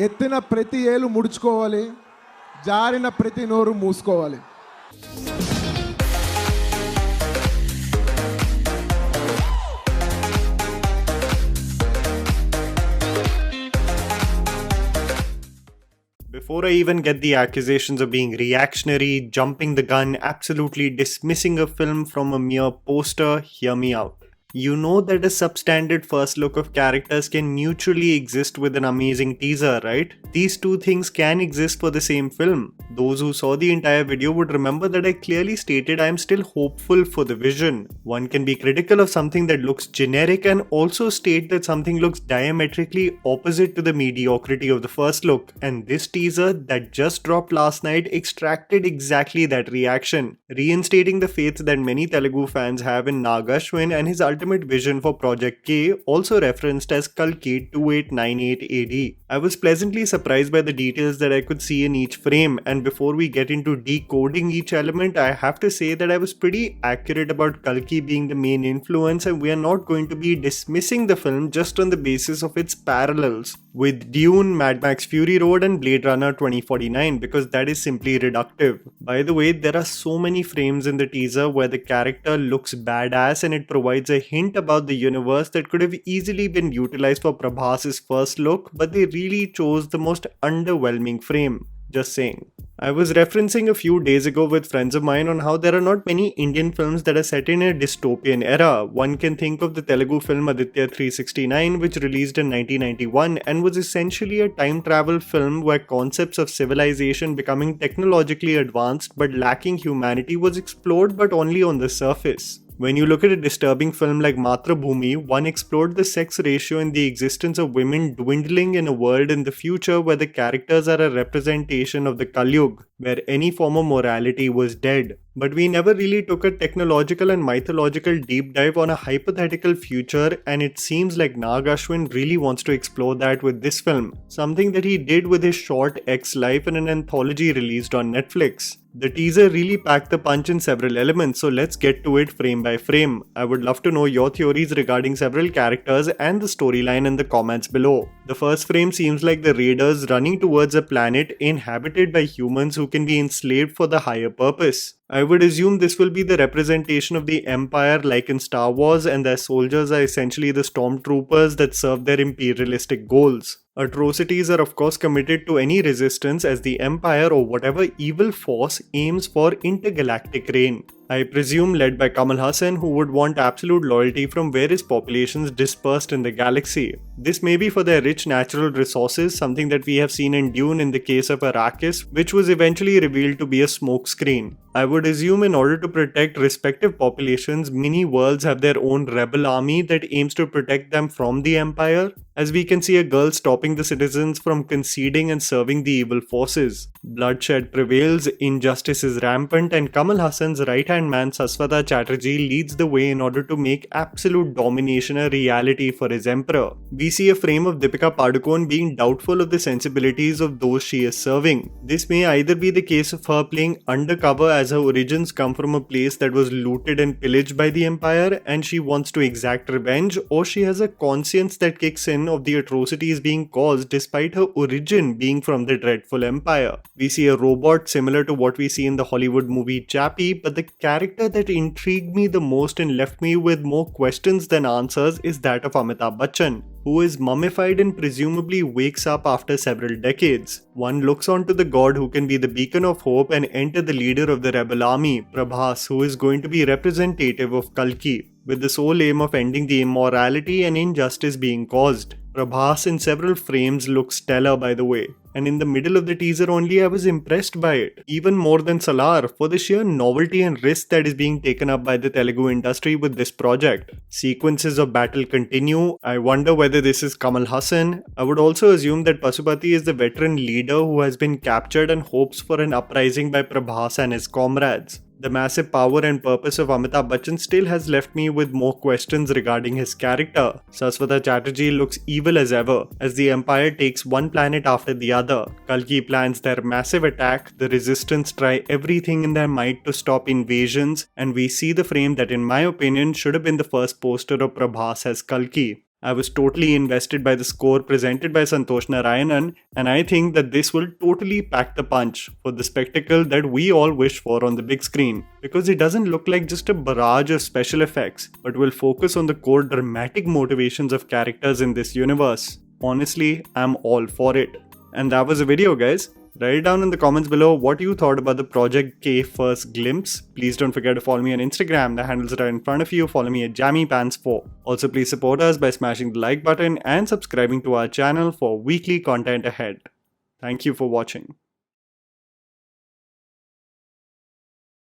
ఎత్తిన ప్రతి ఏలు ముడుచుకోవాలి, జారిన ప్రతి నోరు మూసుకోవాలి. Before I even get the accusations of being reactionary, jumping the gun, absolutely dismissing a film from a mere poster, hear me out. You know that a substandard first look of characters can mutually exist with an amazing teaser, right? These two things can exist for the same film. Those who saw the entire video would remember that I clearly stated I am still hopeful for the vision. One can be critical of something that looks generic and also state that something looks diametrically opposite to the mediocrity of the first look, and this teaser that just dropped last night extracted exactly that reaction, reinstating the faith that many Telugu fans have in Nag Ashwin and his ultimate vision for Project K, also referenced as KALKI 2898 AD. I was pleasantly surprised by the details that I could see in each frame, and before we get into decoding each element, I have to say that I was pretty accurate about KALKI being the main influence, and we are not going to be dismissing the film just on the basis of its parallels with Dune, Mad Max Fury Road and Blade Runner 2049, because that is simply reductive. By the way, there are so many frames in the teaser where the character looks badass and it provides a hint about the universe that could have easily been utilized for Prabhas' first look, but they really chose the most underwhelming frame. Just saying. I was referencing a few days ago with friends of mine on how there are not many Indian films that are set in a dystopian era. One can think of the Telugu film Aditya 369, which released in 1991 and was essentially a time travel film where concepts of civilization becoming technologically advanced but lacking humanity was explored, but only on the surface. When you look at a disturbing film like Matrabhumi, one explored the sex ratio and the existence of women dwindling in a world in the future where the characters are a representation of the Kalyug, where any form of morality was dead. But we never really took a technological and mythological deep dive on a hypothetical future, and it seems like Nag Ashwin really wants to explore that with this film, something that he did with his short X Life in an anthology released on Netflix. The teaser really packed the punch in several elements, so let's get to it frame by frame. I would love to know your theories regarding several characters and the storyline in the comments below. The first frame seems like the raiders running towards a planet inhabited by humans who can be enslaved for the higher purpose. I would assume this will be the representation of the Empire like in Star Wars, and their soldiers are essentially the stormtroopers that serve their imperialistic goals. Atrocities are of course committed to any resistance as the Empire or whatever evil force aims for intergalactic reign. I presume led by Kamal Haasan, who would want absolute loyalty from various populations dispersed in the galaxy. This may be for their rich natural resources, something that we have seen in Dune in the case of Arrakis, which was eventually revealed to be a smokescreen. I would assume in order to protect respective populations, many worlds have their own rebel army that aims to protect them from the Empire, as we can see a girl stopping the citizens from conceding and serving the evil forces. Bloodshed prevails, injustice is rampant, and Kamal Haasan's right-hand man Saswata Chatterjee leads the way in order to make absolute domination a reality for his emperor. We see a frame of Deepika Padukone being doubtful of the sensibilities of those she is serving. This may either be the case of her playing undercover as her origins come from a place that was looted and pillaged by the Empire and she wants to exact revenge, or she has a conscience that kicks in of the atrocities being caused despite her origin being from the dreadful Empire. We see a robot similar to what we see in the Hollywood movie Chappie, but the character that intrigued me the most and left me with more questions than answers is that of Amitabh Bachchan, who is mummified and presumably wakes up after several decades. One looks onto the god who can be the beacon of hope and enter the leader of the rebel army, Prabhas, who is going to be representative of KALKI, with the sole aim of ending the immorality and injustice being caused. Prabhas in several frames looks stellar, by the way, and in the middle of the teaser only I was impressed by it, even more than Salar, for the sheer novelty and risk that is being taken up by the Telugu industry with this project. Sequences of battle continue. I wonder whether this is Kamal Haasan. I would also assume that Pasupati is the veteran leader who has been captured and hopes for an uprising by Prabhas and his comrades. The massive power and purpose of Amitabh Bachchan still has left me with more questions regarding his character. Saswata Chatterjee looks evil as ever, as the Empire takes one planet after the other. KALKI plans their massive attack, the resistance try everything in their might to stop invasions, and we see the frame that in my opinion should have been the first poster of Prabhas as KALKI. I was totally invested by the score presented by Santosh Narayanan, and I think that this will totally pack the punch for the spectacle that we all wish for on the big screen, because it doesn't look like just a barrage of special effects, but will focus on the core dramatic motivations of characters in this universe. Honestly, I'm all for it. And that was the video, guys. Write down in the comments below what you thought about the Project K first glimpse. Please don't forget to follow me on Instagram. The handles are right in front of you. Follow me at JammyPants4. Also, please support us by smashing the like button and subscribing to our channel for weekly content ahead. Thank you for watching.